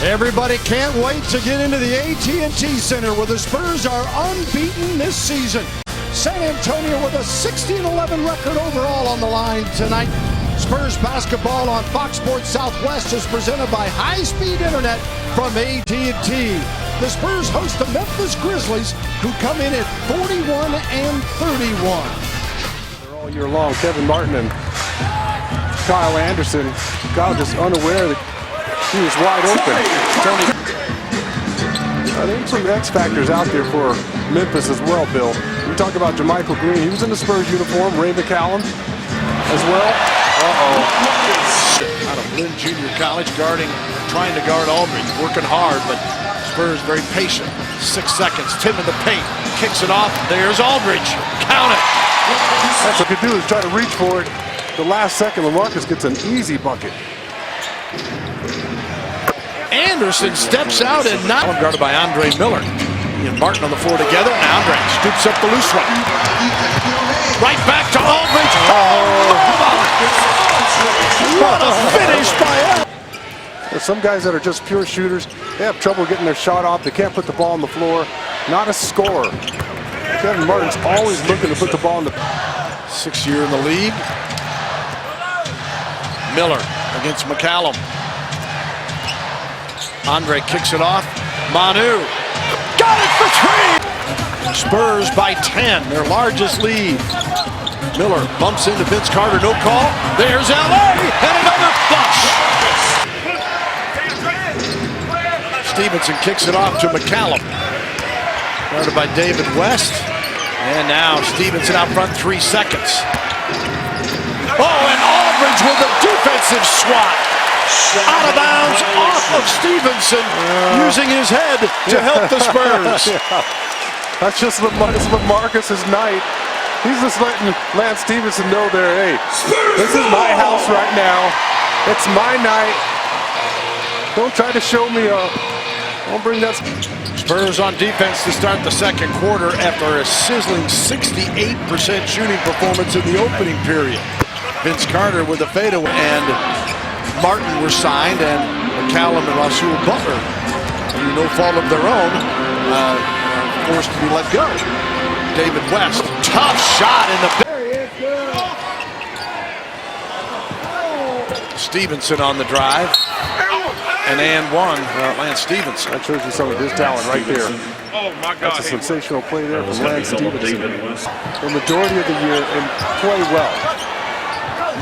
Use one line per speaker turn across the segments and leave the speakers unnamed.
Everybody can't wait to get into the AT&T Center where the Spurs are unbeaten this season. San Antonio with a 16-11 record overall on the line tonight. Spurs basketball on Fox Sports Southwest is presented by high-speed internet from AT&T. The Spurs host the Memphis Grizzlies, who come in at 41-31.
All year long, Kevin Martin and Kyle Anderson. Kyle just unaware that he was wide open. There's some X factors out there for Memphis as well, Bill. We talk about JaMychal Green. He was in the Spurs uniform. Ray McCallum as well.
Out of Lynn Junior College, trying to guard Aldridge, working hard, but Spurs very patient. 6 seconds, Tim in the paint, kicks it off. There's Aldridge. Count it.
That's what he could do, is try to reach for it. The last second, LaMarcus gets an easy bucket.
Anderson steps out and not guarded by Andre Miller. He and Martin on the floor together, and Andre scoops up the loose one. Right back to Aldridge. What a finish by Aldridge.
There's some guys that are just pure shooters. They have trouble getting their shot off. They can't put the ball on the floor. Not a scorer. Kevin Martin's always looking to put the ball in the...
6th year in the league. Miller against McCallum. Andre kicks it off. Manu. Got it for 3! Spurs by 10, their largest lead. Miller bumps into Vince Carter, no call. There's LA, and another flush. Stevenson kicks it off to McCallum. Guarded by David West. And now Stevenson out front, 3 seconds. Oh, and Aldridge with a defensive swat. Out of bounds, off of Stevenson, using his head to help the Spurs.
That's just LaMarcus's night. He's just letting Lance Stevenson know there, hey, this is my house right now. It's my night. Don't try to show me up. Don't bring that.
Spurs on defense to start the second quarter after a sizzling 68% shooting performance in the opening period. Vince Carter with a fadeaway, and Martin were signed, and McCallum and Rasul Butler, through no fault of their own, forced to be let go. David West, tough shot in the... Stevenson on the drive. And one, Lance Stevenson.
That shows you some of his talent right there.
Oh my God.
That's a sensational play there from Lance Stevenson. The majority of the year and play well.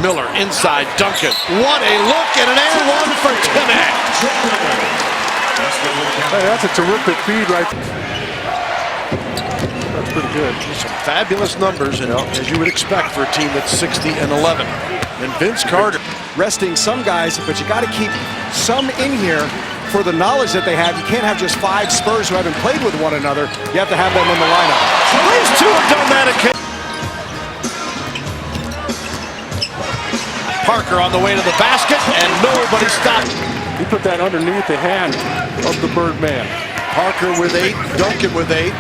Miller inside, Duncan. What a look, and an and one for Timmy.
Hey, that's a terrific feed right there. That's pretty good.
Some fabulous numbers, and as you would expect for a team that's 60-11. And Vince Carter.
Resting some guys, but you got to keep some in here for the knowledge that they have. You can't have just 5 Spurs who haven't played with one another. You have to have them in the lineup.
These two have done that occasionally. Parker on the way to the basket, and nobody stopped.
He put that underneath the hand of the Birdman.
Parker with 8, Duncan with 8.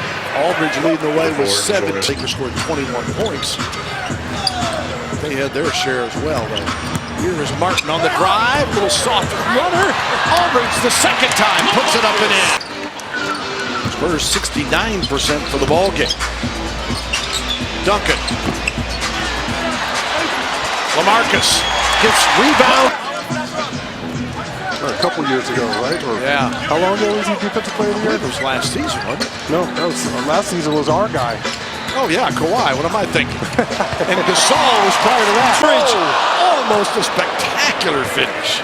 Aldridge leading the way with 7. Lakers scored 21 points. They had their share as well, though. Here is Martin on the drive, little soft runner. Aldridge the second time puts it up and in. Spurs 69% for the ball game. Duncan. LaMarcus gets rebound.
A couple years ago, right? Or
yeah.
How long ago was he defensive player of the year?
It was last season, wasn't it?
No, that was, last season was our guy.
Oh yeah, Kawhi. What am I thinking? And Gasol was prior to that. Almost a spectacular finish.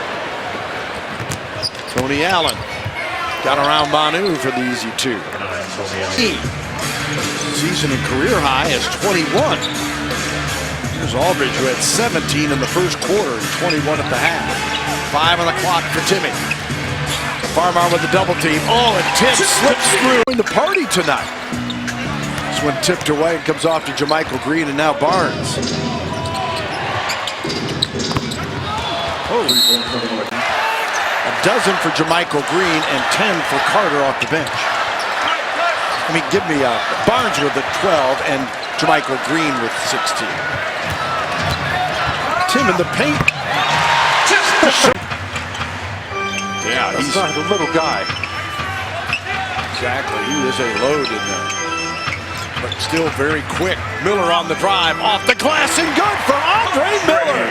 Tony Allen got around Manu for the easy 2. Season and career high is 21. Here's Aldridge, who had 17 in the first quarter and 21 at the half. 5 on the clock for Timmy. Farmar with the double team. Oh, and Tim slips through the party tonight. This one tipped away and comes off to JaMychal Green, and now Barnes. Oh. A dozen for JaMychal Green and 10 for Carter off the bench. I mean, give me Barnes with the 12 and JaMychal Green with 16. Tim in the paint. Yeah, Yeah,
He's not a little guy.
Exactly. He is a load in there. But still very quick. Miller on the drive. Off the glass and good for Andre Miller.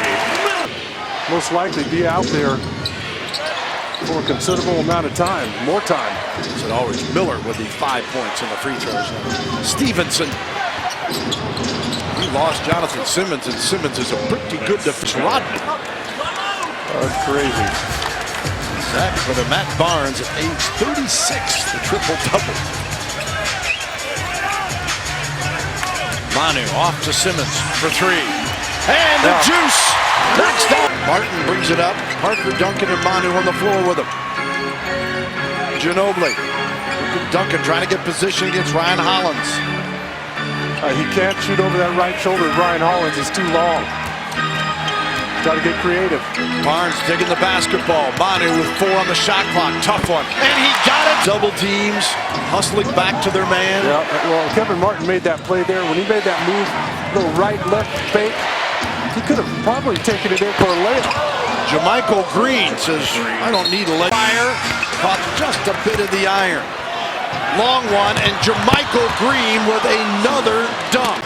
Most likely be out there for a considerable amount of time. More time.
As always, Miller with the 5 points in the free throw zone. Stevenson. He lost Jonathan Simmons, and Simmons is a pretty good defense. Rodman.
That's crazy.
Zach for the Matt Barnes at age 36, the triple-double. Manu off to Simmons for three. And the juice knocks down. Martin brings it up. Parker, Duncan, and Manu on the floor with him. Ginobili. Duncan trying to get position against Ryan Hollins.
He can't shoot over that right shoulder. Ryan Hollins is too long. Got to get creative.
Barnes taking the basketball. Manu with 4 on the shot clock. Tough one. And he got it. Double teams. Hustling back to their man.
Yeah, well, Kevin Martin made that play there. When he made that move, little right-left fake, he could have probably taken it in for a layup.
JaMychal Green says, I don't need a layup. Fire. Caught just a bit of the iron. Long one, and JaMychal Green with another dunk.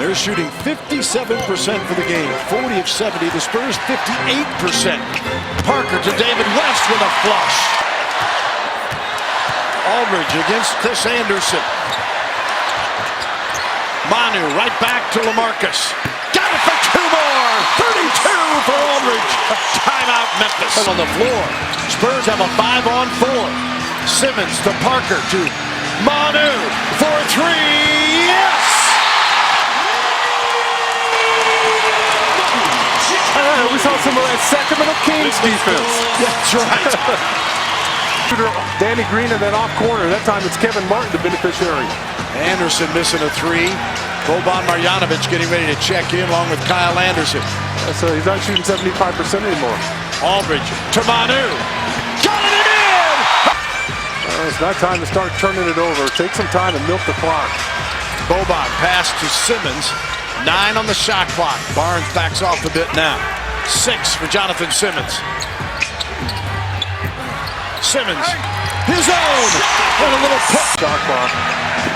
They're shooting 57% for the game, 40 of 70. The Spurs 58%. Parker to David West with a flush. Aldridge against Chris Anderson. Manu right back to LaMarcus. Got it for 2 more. 32 for Aldridge. Timeout Memphis on the floor. Spurs have a 5-on-4. Simmons to Parker to Manu for 3. Yes!
We saw some of that Sacramento Kings defense.
That's right.
Danny Green in that off corner. That time it's Kevin Martin, the beneficiary.
Anderson missing a 3. Boban Marjanovic getting ready to check in along with Kyle Anderson.
So he's not shooting 75% anymore.
Aldridge to Manu. Got it in!
It's not time to start turning it over. Take some time and milk the clock.
Boban pass to Simmons. 9 on the shot clock. Barnes backs off a bit now. 6 for Jonathan Simmons. Simmons, his own, and a little push.
Shot clock.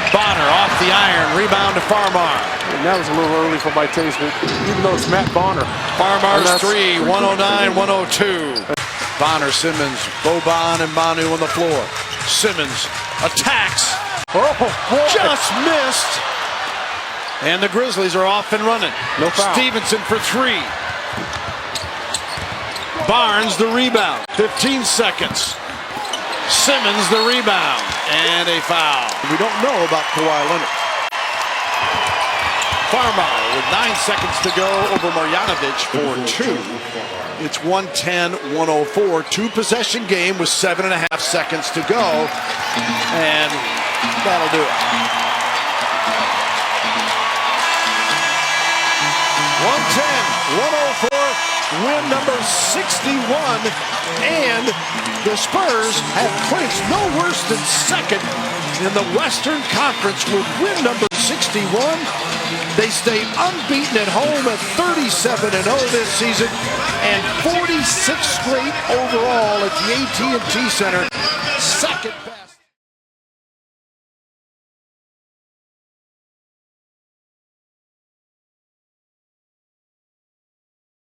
Bonner off the iron, rebound to Farmar.
And that was a little early for my taste, even though it's Matt Bonner.
Farmar's 3, 109-102. Bonner, Simmons, Boban, and Manu on the floor. Simmons attacks.
Oh, boy.
Just missed. And the Grizzlies are off and running.
No foul.
Stevenson for 3. Barnes the rebound. 15 seconds. Simmons the rebound. And a foul. We don't know about Kawhi Leonard. Farmar with 9 seconds to go over Marjanovic for 2. It's 110-104. 2-possession game with 7.5 seconds to go. And that'll do it. 110-104, win number 61, and the Spurs have clinched no worse than second in the Western Conference with win number 61. They stay unbeaten at home at 37-0 this season and 46 straight overall at the AT&T Center. Second.